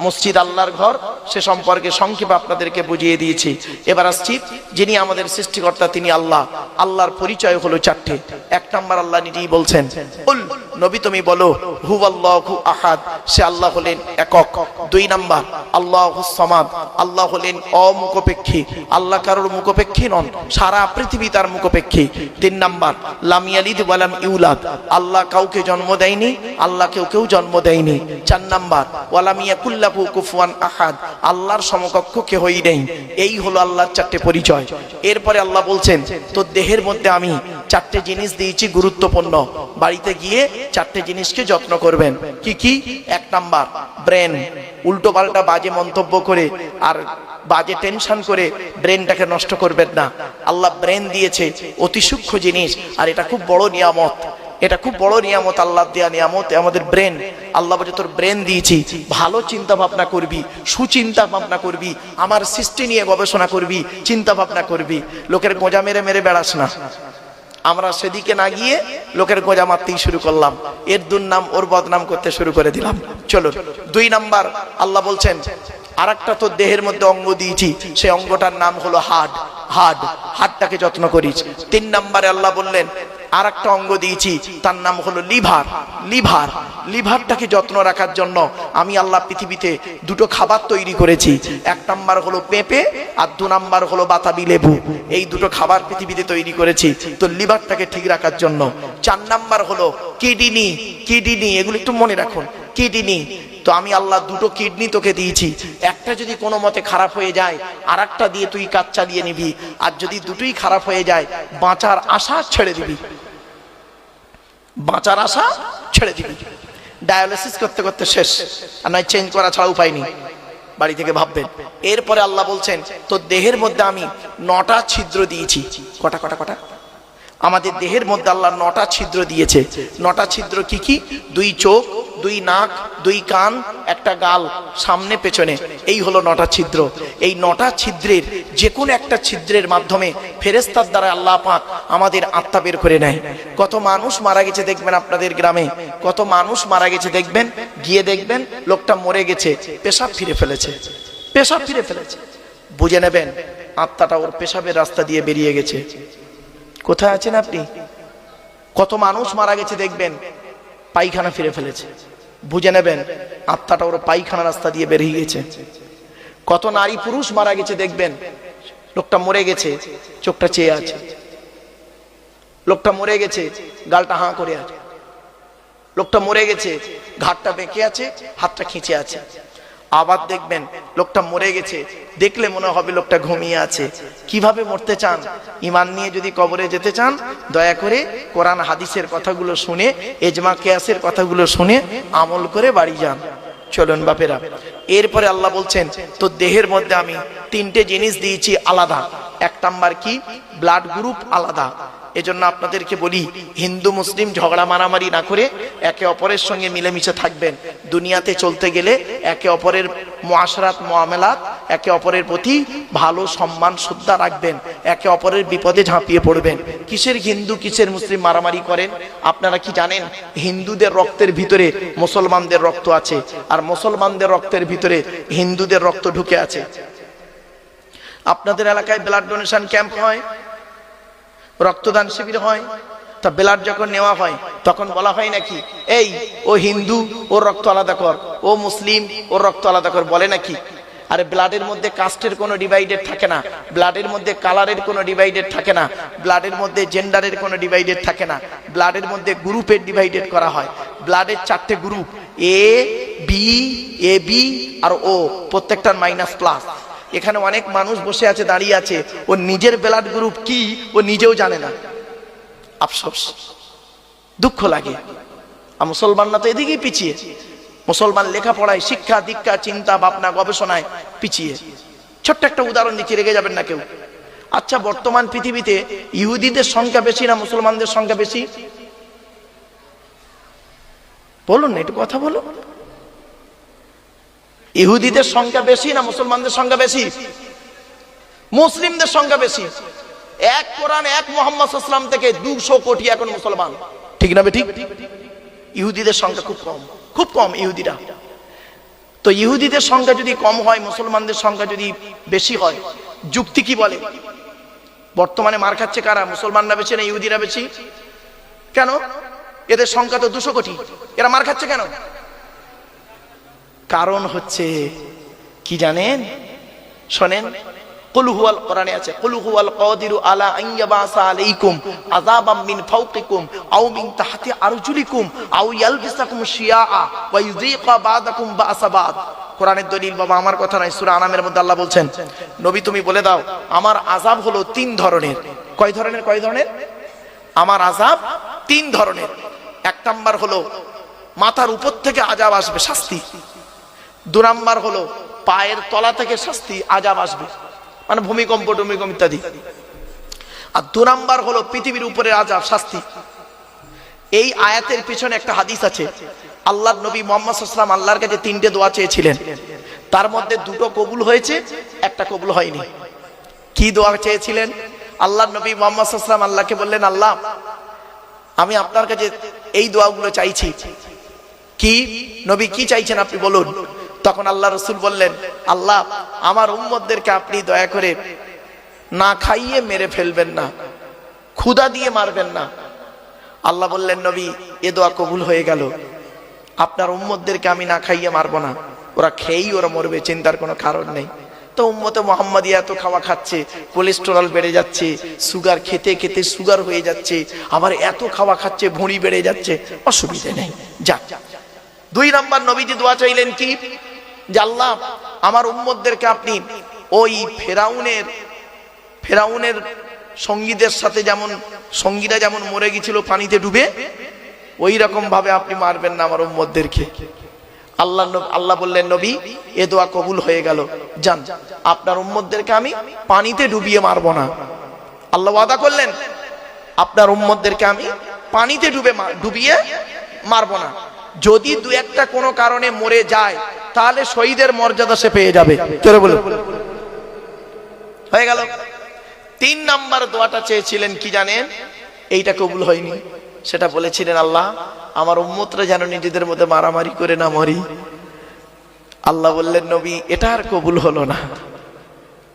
মসজিদ আল্লাহর ঘর, সে সম্পর্কে সংক্ষেপে আপনাদেরকে বুঝিয়ে দিয়েছি। এবার আসছি, যিনি আমাদের সৃষ্টিকর্তা তিনি আল্লাহ। আল্লাহর পরিচয় হলো চারটে। এক নাম্বার, আল্লাহ নিজেই বলছেন, কুল, নবী তুমি বলো, হুয়াল্লাহু আহাদ, সে আল্লাহ হলেন একক। দুই নাম্বার, আল্লাহুস সামাদ, আল্লাহ হলেন অমুখপেক্ষী, আল্লাহ কারোর মুখপেক্ষী নন, সারা পৃথিবী তার মুখপেক্ষী। তিন নাম্বার, লাম ইয়ালিদ ওয়া লাম ইউলাদ, আল্লাহ কাউকে জন্ম দেয়নি, আল্লাহ কেউ জন্ম দেয়নি। চার নাম্বার, ওয়া লাম ইয়াকুল লাহু কুফুয়ান আহাদ, আল্লাহর সমকক্ষ কেউই নেই। এই হলো আল্লাহর চারটে পরিচয়। এরপরে আল্লাহ বলছেন, তো দেহের মধ্যে আমি চারটে জিনিস দিয়েছি গুরুত্বপূর্ণ, বাড়িতে গিয়ে চারটে জিনিসকে যত্ন করবেন। কি কি? এক নাম্বার, ব্রেন। উল্টো পাল্টা বাজে মন্তব্য করে আর বাজে টেনশন করে ব্রেনটাকে নষ্ট করবেন না। আল্লাহ ব্রেন দিয়েছে, অতি সূক্ষ্ম জিনিস, আর এটা খুব বড় নিয়ামত। এটা খুব বড় নিয়ামত, আল্লাহ দেয়া নিয়ামত আমাদের ব্রেন। আল্লাহ বলে, তোর ব্রেন দিয়েছি, ভালো চিন্তা ভাবনা করবি, সুচিন্তা ভাবনা করবি, আমার সৃষ্টি নিয়ে গবেষণা করবি, চিন্তা ভাবনা করবি। লোকের গোঁজা মেরে মেরে বেড়াস না। আমরা সেদিকে না গিয়ে লোকের গোঁজা মারতেই শুরু করলাম, এর দুর্নাম ওর বদনাম করতে শুরু করে দিলাম। চলো, দুই নাম্বার, আল্লাহ বলছেন, আর একটা তোর দেহের মধ্যে অঙ্গ দিয়েছি, সেই অঙ্গটার নাম হলো হার্ট। হার্টটাকে যত্ন করিস। তিন নাম্বারে আল্লাহ বললেন, আর একটা অঙ্গ দিয়েছি, তার নাম হলো লিভার। লিভারটাকে যত্ন রাখার জন্য আমি আল্লাহ পৃথিবীতে দুটো খাবার তৈরি করেছি। এক নাম্বার হলো পেঁপে, আর দু নাম্বার হলো বাতাবি লেবু। এই দুটো খাবার পৃথিবীতে তৈরি করেছি তো লিভারটাকে ঠিক রাখার জন্য। চার নাম্বার হলো কিডনি, এগুলো একটু মনে রাখুন, কিডনি। তো আমি আল্লাহ দুটো কিডনি তোকে দিয়েছি, একটা যদি কোনো মতে খারাপ হয়ে যায়, আর একটা দিয়ে তুই কাজ চালিয়ে নিবি। আর যদি দুটোই খারাপ হয়ে যায়, বাঁচার আশা ছেড়ে দিবি, বাঁচার আশা ছেড়ে দিবি। ডায়ালিসিস করতে করতে শেষ, আর নয় চেঞ্জ করা ছাড়া উপায় নেই। বাড়ি থেকে ভাববেন। এরপরে আল্লাহ বলছেন, তো দেহের মধ্যে আমি 9টা ছিদ্র দিয়েছি। কটা? আমাদের দেহের মধ্যে আল্লাহ 9টা ছিদ্র দিয়েছে। 9টা ছিদ্র কি কি? 2 চোখ, 2 নাক, 2 কান, একটা গাল, সামনে পেছনে, এই হলো 9টা ছিদ্র। এই 9টা ছিদ্রের যে কোনো একটা ছিদ্রের মাধ্যমে ফেরেশতার দ্বারা আল্লাহ পাক আমাদের আত্মা বের করে নেয়। কত মানুষ মারা গেছে দেখবেন আপনাদের গ্রামে, কত মানুষ মারা গেছে দেখবেন, গিয়ে দেখবেন লোকটা মরে গেছে, পেশাব ফিরে ফেলেছে, বুঝে নেবেন আত্মাটা ওর পেশাবের রাস্তা দিয়ে বেরিয়ে গেছে। কোথায় আছেন আপনি? কত মানুষ মারা গেছে দেখবেন, পায়খানা ফিরে ফেলেছে, বুঝে নেবেন আত্মাটা ওর পায়খানা রাস্তা দিয়ে বেরিয়ে গেছে। কত নারী পুরুষ মারা গেছে দেখবেন, লোকটা মরে গেছে, চোখটা চেয়ে আছে, লোকটা মরে গেছে, গালটা হাঁ করে আছে, লোকটা মরে গেছে, ঘাটটা বেঁকে আছে, হাতটা খিঁচে আছে। আবার দেখবেন লোকটা মরে গেছে, দেখলে মনে হবে লোকটা ঘুমিয়ে আছে। কিভাবে মরতে চান? ঈমান নিয়ে যদি কবরে যেতে চান, দয়া করে কোরআন হাদিসের কথাগুলো শুনে, ইজমা কিয়াসের কথাগুলো শুনে আমল করে বাড়ি যান। চলুন বাপেরা। এরপরে আল্লাহ বলছেন, তো দেহের মধ্যে আমি 3টে জিনিস দিয়েছি আলাদা। এক নাম্বার কি? ব্লাড গ্রুপ আলাদা। এজন্য আপনাদেরকে বলি, হিন্দু মুসলিম ঝগড়া মারামারি না করে একে অপরের সঙ্গে মিলেমিশে থাকবেন। দুনিয়াতে চলতে গেলে একে অপরের মুআশরাত মুআমালাত, একে অপরের প্রতি ভালো সম্মান শ্রদ্ধা রাখবেন, একে অপরের বিপদে ঝাঁপিয়ে পড়বেন। কিসের হিন্দু কিসের মুসলিম মারামারি করেন? আপনারা কি জানেন হিন্দুদের রক্তের ভিতরে মুসলমানদের রক্ত আছে, আর মুসলমানদের রক্তের ভিতরে হিন্দুদের রক্ত ঢুকে আছে। আপনাদের এলাকায় ব্লাড ডোনেশন ক্যাম্প হয়, রক্তদান শিবির হয়, তা ব্লাড যখন নেওয়া হয় তখন বলা হয় নাকি, এই ও হিন্দু ওর রক্ত আলাদা কর, ও মুসলিম ওর রক্ত আলাদা কর, বলে নাকি? আরে ব্লাডের মধ্যে কাস্টের কোনো ডিভাইডেড থাকে না, ব্লাডের মধ্যে কালারের কোনো ডিভাইডেড থাকে না, ব্লাডের মধ্যে জেন্ডারের কোনো ডিভাইডেড থাকে না, ব্লাডের মধ্যে গ্রুপের ডিভাইডেড করা হয়। ব্লাডের 4টে গ্রুপ, এ বি আর ও, প্রত্যেকটার মাইনাস প্লাস। এখানে অনেক মানুষ বসে আছে, দাঁড়িয়ে আছে, ও নিজের ব্লাড গ্রুপ কি ও নিজেও জানে না। আফসোস, দুঃখ লাগে। আর মুসলমানরা তো এদিকেই পিছিয়ে। মুসলমান লেখাপড়ায়, শিক্ষা দীক্ষা, চিন্তা ভাবনা, গবেষণায় পিছিয়ে। ছোট্ট একটা উদাহরণ দিচ্ছি, রেগে যাবেন না কেউ। আচ্ছা, বর্তমান পৃথিবীতে ইহুদিদের সংখ্যা বেশি না মুসলমানদের সংখ্যা বেশি? বলুন না, একটু কথা বলুন। ইহুদিদের সংখ্যা বেশি না মুসলমানদের সংখ্যা বেশি? মুসলিমদের সংখ্যা বেশি। এক কোরআন, এক মুহাম্মদ সাল্লাল্লাহু আলাইহি ওয়াসাল্লাম থেকে 200 কোটি এখন মুসলমান, ঠিক না ঠিক? ইহুদিদের সংখ্যা খুব কম, খুব কম ইহুদিরা। তো ইহুদিদের সংখ্যা যদি কম হয়, মুসলমানদের সংখ্যা যদি বেশি হয়, যুক্তি কি বলে? বর্তমানে মার খাচ্ছে কারা? মুসলমানরা বেশি না ইহুদিরা বেশি? কেন? এদের সংখ্যা তো 200 কোটি, এরা মার খাচ্ছে কেন? কারণ হচ্ছে কি জানেন? শোনেন, কুল হুয়াল, কোরআনে আছে, কুল হুয়াল কাদিরু আলা আন ইয়াবাসা আলাইকুম আযাবাম মিন ফাওকিকুম আও মিন তাহতি আরজুলিকুম আও ইয়ালবিসাকুম শিয়াআ ওয়া ইউযীকা বা'দাকুম বা'সা বা'দ। কোরআনের দলিল বাবা, আমার কথা নয়। সূরা আনামের মধ্যে আল্লাহ বলছেন, নবী তুমি বলে দাও আমার আযাব হলো 3 ধরনের। কয় ধরনের? কয় ধরনের? আমার আযাব 3 ধরনের। 1 নাম্বার হলো মাথার উপর থেকে আযাব আসবে, শাস্তি। 2 নাম্বার হলো পায়ের তলা থেকে শাস্তি, আযাব আসবে, মানে ভূমিকম্প টুমিকম্প ইত্যাদি। আর 2 নাম্বার হলো পৃথিবীর উপরে আযাব, শাস্তি। এই আয়াতের পিছনে একটা হাদিস আছে। আল্লাহর নবী মুহাম্মদ সাল্লাল্লাহু আলাইহি ওয়াসাল্লাম আল্লাহর কাছে 3টে দোয়া চেয়েছিলেন, তার মধ্যে 2টো কবুল হয়েছে, একটা কবুল হয়নি। কি দোয়া চেয়েছিলেন? আল্লাহর নবী মুহাম্মদ সাল্লাল্লাহু আলাইহি ওয়াসাল্লাম আল্লাহকে বললেন, আল্লাহ আমি আপনার কাছে এই দোয়াগুলো চাইছি। কি নবী, কি চাইছেন আপনি বলুন। তখন আল্লাহ রাসূল বললেন, আল্লাহ আমার উম্মতদেরকে আপনি দয়া করে না খাইয়ে মেরে ফেলবেন না, ক্ষুধা দিয়ে মারবেন না। আল্লাহ বললেন, নবী এ দোয়া কবুল হয়ে গেল, আপনার উম্মতদেরকে আমি না খাইয়ে মারবো না, ওরা খেয়েই ওরা মরবে, চিন্তার কোনো কারণ নেই। তো উম্মতে মুহাম্মাদিয়া এত খাওয়া খাচ্ছে, কোলেস্টেরল বেড়ে যাচ্ছে, সুগার খেতে খেতে সুগার হয়ে যাচ্ছে, আবার এত খাওয়া খাচ্ছে ভুঁড়ি বেড়ে যাচ্ছে, অসুবিধা নেই, যাক। 2 নাম্বার নবীজি দোয়া চাইলেন কি? যে আল্লাহ আমার উম্মতদেরকে আপনি ওই ফেরাউনের সঙ্গীদের সাথে, যেমন সঙ্গীরা যেমন মরে গিয়েছিল পানিতে ডুবে, ওই রকম ভাবে আপনি মারবেন না আমার উম্মতদেরকে। আল্লাহ বললেন, নবী এ দোয়া কবুল হয়ে গেল, যান আপনার উম্মতদেরকে আমি পানিতে ডুবিয়ে মারবো না। আল্লাহ ওয়াদা করলেন, আপনার উম্মতদেরকে আমি পানিতে ডুবিয়ে মারবো না। যদি 2-1টা কোনো কারণে মরে যায়, তাহলে শহীদের মর্যাদা সে পেয়ে যাবে। চলে বলুন, হয়ে গেল। 3 নাম্বার দোয়াটা চেয়েছিলেন কি জানেন? এইটা কবুল হয়নি। সেটা বলেছিলেন, আল্লাহ আমার উম্মতরা যেন নিজেদের মধ্যে মারামারি করে না মরি। আল্লাহ বললেন, নবী এটা আর কবুল হলো না।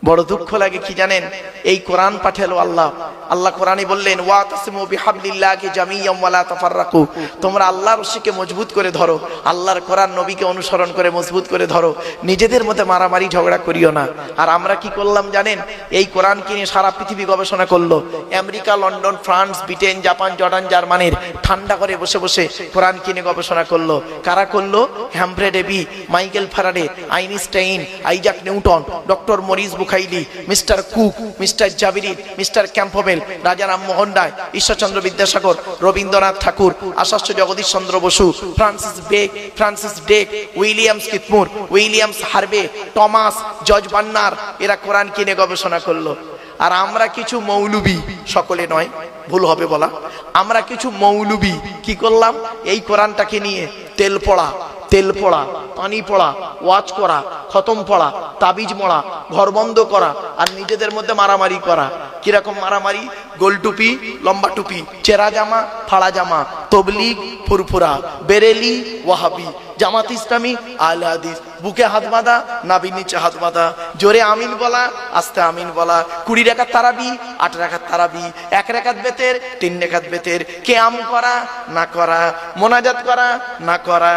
বড় দুঃখ লাগে কি জানেন? এই কোরআন পাঠালো আল্লাহ। আল্লাহ কোরআনে বললেন, ওয়াতাসিমু বিহাবলিল্লাহি জামিয়াম ওয়া লা তাফাররাকু। তোমরা আল্লাহর রশিকে মজবুত করে ধরো, আল্লাহর কোরআন নবীকে অনুসরণ করে মজবুত করে ধরো, নিজেদের মধ্যে মারামারি ঝগড়া করিও না। আর আমরা কি করলাম জানেন? এই কোরআনকে নিয়ে সারা পৃথিবী গবেষণা করলো। America, London, France, Britain, Japan, Jordan, জার্মানির ঠান্ডা করে বসে বসে কোরআন কিনে গবেষণা করলো। কারা করলো? Humphry Davy, Michael Faraday, Einstein, Isaac Newton, doctor Maurice Bucaille, mister Cook, mister Jabiri, mister Campbell, Raja Rammohan Roy, Ishwarchandra Vidyasagar, Rabindranath Thakur, Acharya Jagadish Chandra Basu, Francis Drake, Williams Keith Moore, Williams Harvey, Thomas, George Bernard, এরা কোরআন কিনে গবেষণা করলো। আর আমরা কিছু মৌলবি, সকলে নয়, ভুল হবে বলা, আমরা কিছু মৌলবি কি করলাম? এই কোরআনটাকে নিয়ে তেল পড়া, পানি পড়া, ওয়াজ করা, খতম পড়া, তাবিজ মোড়া, ঘর বন্ধ করা, আর নিজেদের মধ্যে মারামারি করা। কিরকম মারামারি? গোল টুপি, লম্বা টুপি, চেরা জামা, ফাড়া জামা, তবলিগ, ফুরফুরা, বেরেলি, ওয়াহাবি, জামাত ইসলামী, আহলে হাদিস, বুকে হাত বাঁধা, নাভির নিচে হাত বাঁধা, জোরে আমিন বলা, আস্তে আমিন বলা, 20 রাকাত তারাবি, 8 রাকাত তারাবি, 1 রাকাত বেতের, 3 রাকাত বেতের, কিয়াম করা না করা, মোনাজাত করা না করা,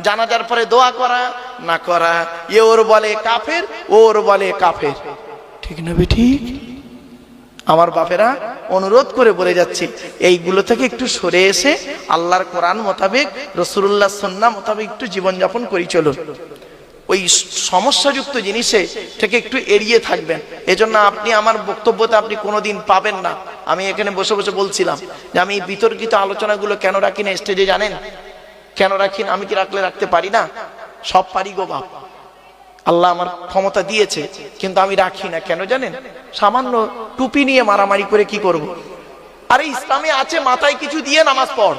জানাজার পরে দোয়া করা না করা, এ ওর বলে কাফের, ওর বলে কাফের। ঠিক না ঠিক? আমার বাপেরা অনুরোধ করে বলে যাচ্ছি, এইগুলো থেকে একটু সরে এসে আল্লাহর কোরআন মোতাবেক, রাসূলুল্লাহ সুন্নাহ মোতাবেক একটু জীবনযাপন করি চলুন। ওই সমস্যাযুক্ত জিনিসে থেকে একটু এড়িয়ে থাকবেন। এজন্য আপনি আমার বক্তব্যতে আপনি কোনোদিন পাবেন না। আমি এখানে বসে বসে বলছিলাম যে আমি বিতর্কিত আলোচনাগুলো কেন রাখি না স্টেজে, জানেন কেন রাখি না? আমি কি রাখতে পারি না? সব পারি গো বাপ, আল্লাহ আমার ক্ষমতা দিয়েছে, কিন্তু আমি রাখি না। কেন জানেন? সামান্য টুপি নিয়ে মারামারি করে কি করব? আরে ইসলামে আছে মাথায় কিছু দিয়ে নামাজ পড়।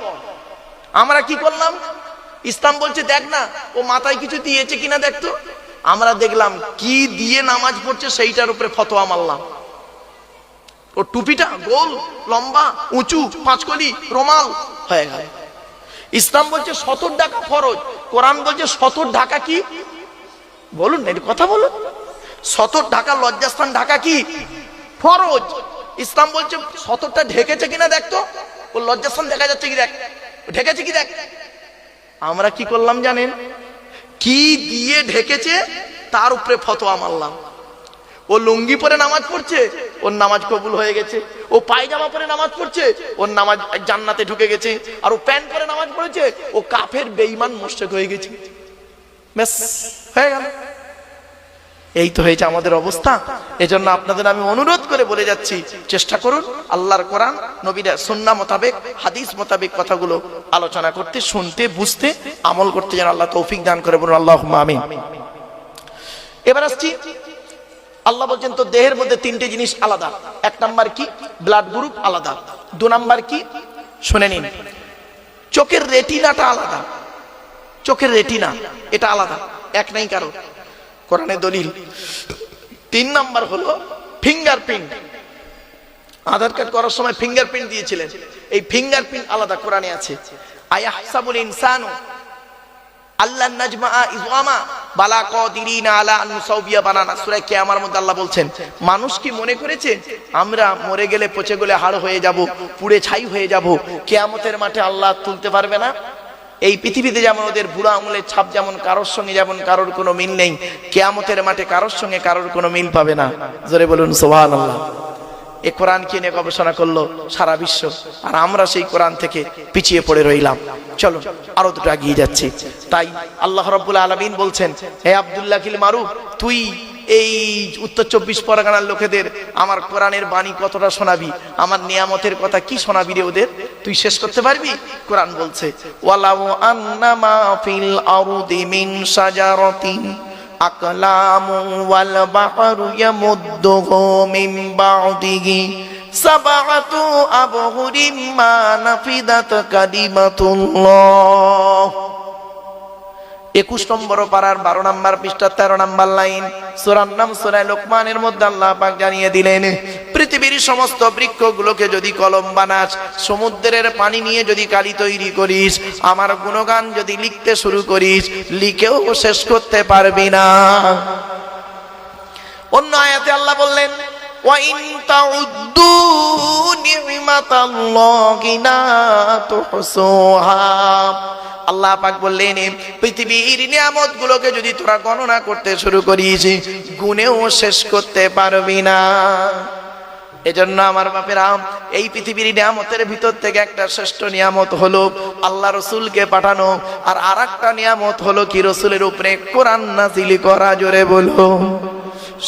আমরা কি করলাম? ইসলাম বলছে দেখ না ও মাথায় কিছু দিয়েছে কিনা দেখতো। আমরা দেখলাম কি দিয়ে নামাজ পড়ছে, সেইটার উপরে ফতোয়া মারলাম। ও টুপিটা গোল লম্বা উঁচু 5 কলি রুমাল হয়ে গেল। ইসলাম বলছে 70 ঢাকা ফরজ, কোরআন বলছে 70 ঢাকা কি? বলুন না, কথা বলুন। 70 ঢাকা লজ্জাস্থান ঢাকা কি? ফরজ। ইসলাম বলছে 70টা ঢেকেছে কিনা দেখতো। ও লজ্জাস্থান দেখা যাচ্ছে কি দেখ, ঢেকেছে কি দেখ। আমরা কি করলাম জানেন? কি দিয়ে ঢেকেছে তার উপরে ফতোয়া মারলাম। ও লুঙ্গি পরে নামাজ পড়ছে, ওর নামাজ কবুল হয়ে গেছে। ও পায়জামা পরে নামাজ পড়ছে, ওর নামাজ জান্নাতে ঢুকে গেছে। আর ও প্যান্ট পরে নামাজ পড়েছে, ও কাফের বেঈমান মুশরিক হয়ে গেছে। ব্যাস হয়ে গেল। এই তো হয়েছে আমাদের অবস্থা। এজন্য আপনাদের আমি অনুরোধ করে বলে যাচ্ছি, চেষ্টা করুন আল্লাহর কোরআন নবীর সুন্নাহ মোতাবেক, হাদিস মোতাবেক কথাগুলো আলোচনা করতে, শুনতে, বুঝতে, আমল করতে যেন আল্লাহ তৌফিক দান করে। বলুন আল্লাহুম্মা আমিন। এবার আসছি, আল্লাহ বলছেন তো দেহের মধ্যে 3টে জিনিস আলাদা। 1 নাম্বার কি? ব্লাড গ্রুপ আলাদা। 2 নাম্বার কি? শুনে নিন, চোখের রেটিনাটা আলাদা। চোখের রেটিনা এটা আলাদা, এক নাই কারো, কোরআনে দলিল। 3 নাম্বার হলো ফিঙ্গারপ্রিন্ট। আধার কার্ড করার সময় ফিঙ্গারপ্রিন্ট দিয়েছিলেন, এই ফিঙ্গারপ্রিন্ট আলাদা কোরআনে আছে। আয়াহসাবুল ইনসানু আল্লাহ নাজমা ইযআমা বালা কাদিরিনা আলা আন নুসাউবিয়া বানানা। সূরা কিয়ামার মধ্যে আল্লাহ বলছেন, মানুষ কি মনে করেছে আমরা মরে গেলে পচে গেলে হাড় হয়ে যাব, পুড়ে ছাই হয়ে যাব, কিয়ামতের মাঠে আল্লাহ তুলতে পারবে না? এই পৃথিবীতে যেমন ওদের বুড়া আঙুলের ছাপ যেমন কারোর সঙ্গে যেমন কারোর কোনো মিল নেই, কিয়ামতের মাঠে কারোর সঙ্গে কারোর কোনো মিল পাবে না। জোরে বলুন সুবহানাল্লাহ। এই কোরআনকে নিয়ে গবেষণা করলো সারা বিশ্ব, আর আমরা সেই কোরআন থেকে পিছিয়ে পড়ে রইলাম। চলো আরো দুটো এগিয়ে যাচ্ছি। তাই আল্লাহ রাব্বুল আলামিন বলছেন, হে আব্দুল্লাহ কিল মারুফ, তুই এই উত্তর 24 পরগনার লোকেদের আমার কোরআনের বাণী কতটা শোনাবি, আমার নিয়ামতের কথা কি শোনাবি রে ওদের? তুই শেষ করতে পারবি? কোরআন বলছে, ওয়ালাউ আন্নামা ফিল আরদি মিন শাজারাতিন আকলামু ওয়াল বাহরু ইয়ামুদ্দুহু মিন বা'দিহি সাবআতু আবহুরিম মা নাফিদাত কালিমাতুল্লাহ। 21 নম্বর পারার 12 নম্বর পৃষ্ঠা 13 নম্বর লাইন, সূরার নাম সূরা লোকমানের মধ্যে আল্লাহ পাক জানিয়ে দিলেন, পৃথিবীর সমস্ত বৃক্ষগুলোকে যদি কলম বানাস, সমুদ্রের পানি নিয়ে যদি কালি তৈরি করিস, আমার গুণগান যদি লিখতে শুরু করিস, লিখেও শেষ করতে পারবি না। অন্য আয়াতে আল্লাহ বললেন, ওয়া ইন তাউদ্দু নি'মাতাল্লাহি লা তুহসুহা। আল্লাহ পাক বললেন, পৃথিবীর নিয়ামতগুলোকে যদি তোরা গণনা করতে শুরু করিস, গুণেও শেষ করতে পারবি না। এজন্য আমার বাপেরা, এই পৃথিবীর নিয়ামতের ভিতর থেকে একটা শ্রেষ্ঠ নিয়ামত হলো আল্লাহ রসুলকে পাঠানো, আর আরেকটা নিয়ামত হলো কি? রসুলের উপরে কোরআন নাযিল করা। জোরে বলো।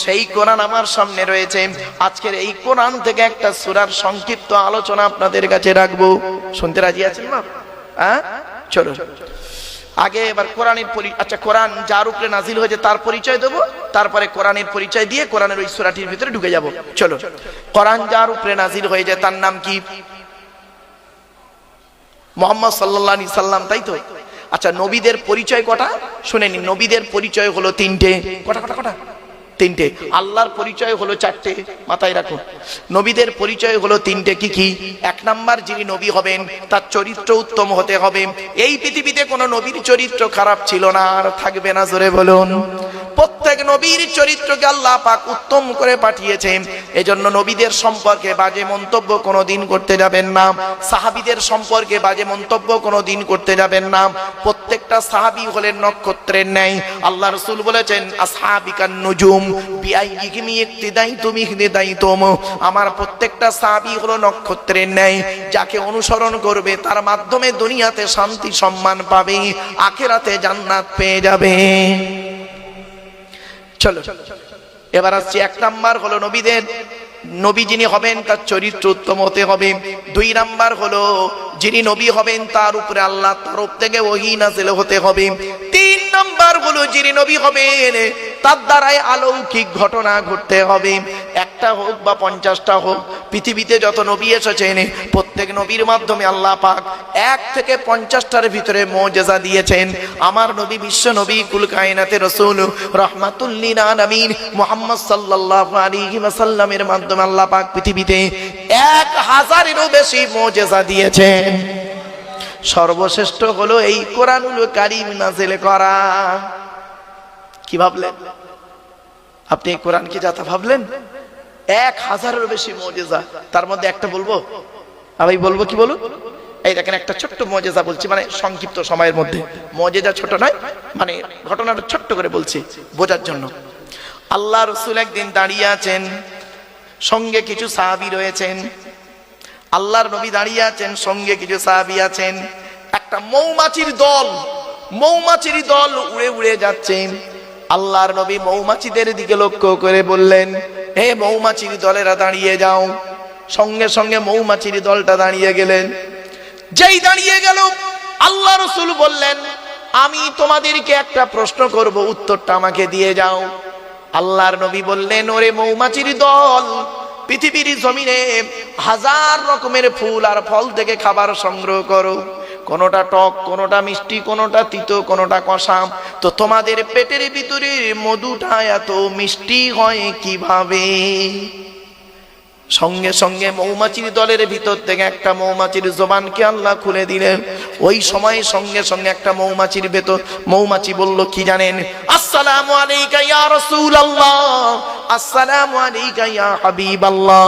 সেই কোরআন আমার সামনে রয়েছে। আজকের এই কোরআন থেকে একটা সূরার সংক্ষিপ্ত আলোচনা আপনাদের কাছে রাখবো। শুনতে রাজি আছেন না? হ্যাঁ, চলো আগে এবার কোরআনের আচ্ছা, কোরআন যার উপরে নাজিল হয়েছে তার পরিচয় দেবো, তারপরে কোরআনের পরিচয় দিয়ে কোরআনের ওই সূরাটির ভিতরে ঢুকে যাব। চলো, কোরআন যার উপরে নাজিল হয়েছে তার নাম কি? মুহাম্মদ সাল্লাল্লাহু আলাইহি সাল্লাম, তাই তো? আচ্ছা, নবীদের পরিচয় কটা শুনে নিন। নবীদের পরিচয় হলো 3টে। কটা কটা কটা? 3টে। আল্লাহর পরিচয় হলো 4টে, মাথায় রাখুন। নবীদের পরিচয় হলো 3টে। কি কি? 1 নাম্বার, যিনি নবী হবেন তার চরিত্র উত্তম হতে হবে। এই পৃথিবীতে কোনো নবীর চরিত্র খারাপ ছিল না, আর থাকবে না। জোরে বলুন। প্রত্যেক প্রত্যেক নবীর চরিত্রকে আল্লাহ পাক উত্তম করে পাঠিয়েছেন। এজন্য নবীদের সম্পর্কে বাজে মন্তব্য কোনোদিন করতে যাবেন না, সাহাবীদের সম্পর্কে বাজে মন্তব্য কোনোদিন করতে যাবেন না। প্রত্যেকটা সাহাবী হলেন নক্ষত্রের ন্যায়। আল্লাহ রাসূল বলেছেন আসহাবিকান নুজুম বিআইয়িহিম ইক্তিদাইতুম ইহতিদাইতুম। আমার প্রত্যেকটা সাহাবী হলো নক্ষত্রের ন্যায়, যাকে অনুসরণ করবে তার মাধ্যমে দুনিয়াতে শান্তি সম্মান পাবে, আখিরাতে জান্নাত পেয়ে যাবে। চলো এবার আসছি, এক নাম্বার হলো নবীদের, নবী যিনি হবেন তার চরিত্র উত্তম হতে হবে। দুই নাম্বার হলো যিনি নবী হবেন তার উপরে আল্লাহর তরফ থেকে ওহী নাযিল হতে হবে। তিন নাম্বার হলো যিনি নবী হবেন তার দ্বারাই অলৌকিক ঘটনা ঘটতে হবে। একটা হোক বা 50টা হোক, পৃথিবীতে যত নবী এসেছেন প্রত্যেক নবীর মাধ্যমে আল্লাহ পাক 1 থেকে 50টার ভিতরে মুজিজা দিয়েছেন। আমার নবী বিশ্ব নবী কুল কায়নাতের রাসূল রাহমাতুল লিল আলামিন মুহাম্মদ সাল্লাল্লাহু আলাইহি ওয়াসাল্লামের মাধ্যমে আল্লাহ পাক পৃথিবীতে 1000-এরও বেশি মুজিজা দিয়েছেন। সর্বশ্রেষ্ঠ হলো এই কোরআনুল কারীম নাযিল করা। কি ভাবলেন আপনি? এই কোরআন কি যাতা ভাবলেন? 1000-এরও বেশি মুজিজা, তার মধ্যে একটা বলবো। আমি বলবো, কি বলুন? এই দেখেন একটা ছোট্ট মুজিজা বলছি, মানে সংক্ষিপ্ত সময়ের মধ্যে। মুজিজা ছোট নয়, মানে ঘটনাটা ছোট্ট করে বলছি বোঝার জন্য। আল্লাহ রাসূল একদিন দাঁড়িয়ে আছেন, সঙ্গে কিছু সাহাবী রয়েছেন। আল্লাহর নবী দাঁড়িয়ে আছেন, সঙ্গে কিছু সাহাবী আছেন। একটা মৌমাছির দল উড়ে উড়ে যাচ্ছে। আল্লাহর নবী মৌমাছিদের দিকে লক্ষ্য করে বললেন, হে মৌমাছির দলেরা দাঁড়িয়ে যাও। সঙ্গে সঙ্গে মৌমাছির দলটা দাঁড়িয়ে গেলেন। যেই দাঁড়িয়ে গেল আল্লাহ রাসূল বললেন, আমি তোমাদেরকে একটা প্রশ্ন করব, উত্তরটা আমাকে দিয়ে যাও। আল্লাহর নবী বললেন, ওরে মৌমাছির দল, পৃথিবীর জমিনে 1000 রকমের ফুল আর ফল থেকে খাবার সংগ্রহ করো। কোনটা টক, কোনটা মিষ্টি, কোনটা তিতো, কোনটা কষা। তো তোমাদের পেটের ভিতরে মধুটা এত মিষ্টি হয় কিভাবে? সঙ্গে সঙ্গে মৌমাছির দলের ভিতর থেকে একটা মৌমাছির জবানকে আল্লাহ খুলে দিলেন। ওই সময় সঙ্গে সঙ্গে একটা মৌমাছি বলল, কি জানেন? আসসালামু আলাইকা ইয়া রাসূলুল্লাহ, আসসালামু আলাইকা ইয়া হাবিবাল্লাহ।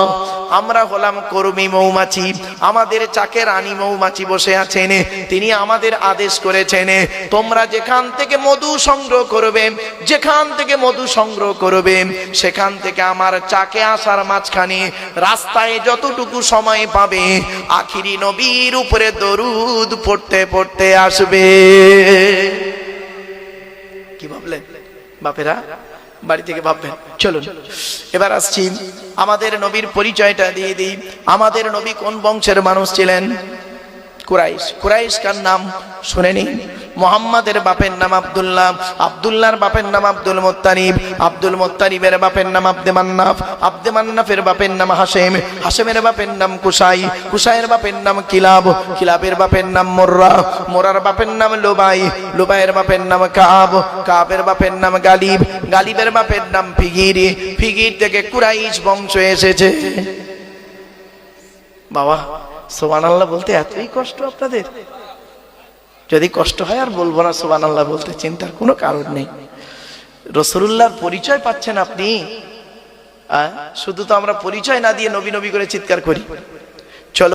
আমরা হলাম কর্মী মৌমাছি, আমাদের চাকে রানী মৌমাছি বসে আছেন। তিনি আমাদের আদেশ করেছেন, তোমরা যেখান থেকে মধু সংগ্রহ করবে সেখান থেকে আমার চাকে আসার মাঝখানে রাস্তায় যতটুকু সময় পাবে আখিরি নবীর উপরে দরুদ পড়তে পড়তে আসবে। কি ভাবলেন বাপেরা? বাড়ি থেকে ভাববেন। চলুন এবার আসছি, আমাদের নবীর পরিচয়টা দিয়ে দিই। আমাদের নবী কোন বংশের মানুষ ছিলেন? কুরাইশ। কুরাইশ কার নাম শুনে নিন। মুহাম্মাদের বাপের নাম আব্দুল্লাহ, আব্দুল্লাহর বাপের নাম আব্দুল মুত্তালিব, আব্দুল মুত্তালিবের বাপের নাম আব্দে মান্নাফ, আব্দে মান্নাফের বাপের নাম হাশেম, হাশেমের বাপের নাম কুসাই, কুসাইয়ের বাপের নাম কিলাব, কিলাবের বাপের নাম মুররা, মুরার বাপের নাম লুবাই, লুবাইয়ের বাপের নাম কাব, কাবের বাপের নাম গালিব, গালিবের বাপের নাম ফিগির, ফিগির থেকে কুরাইশ বংশ এসেছে। বাবা সুবহানাল্লাহ বলতে এতই কষ্ট আপনাদের? যদি কষ্ট হয় আর বলবো না সুবহানাল্লাহ বলতে, চিন্তার কোনো কারণ নেই। রাসূলুল্লাহর পরিচয় পাচ্ছেন আপনি। শুধু তো আমরা পরিচয় না দিয়ে নবী নবী করে চিৎকার করি। চলো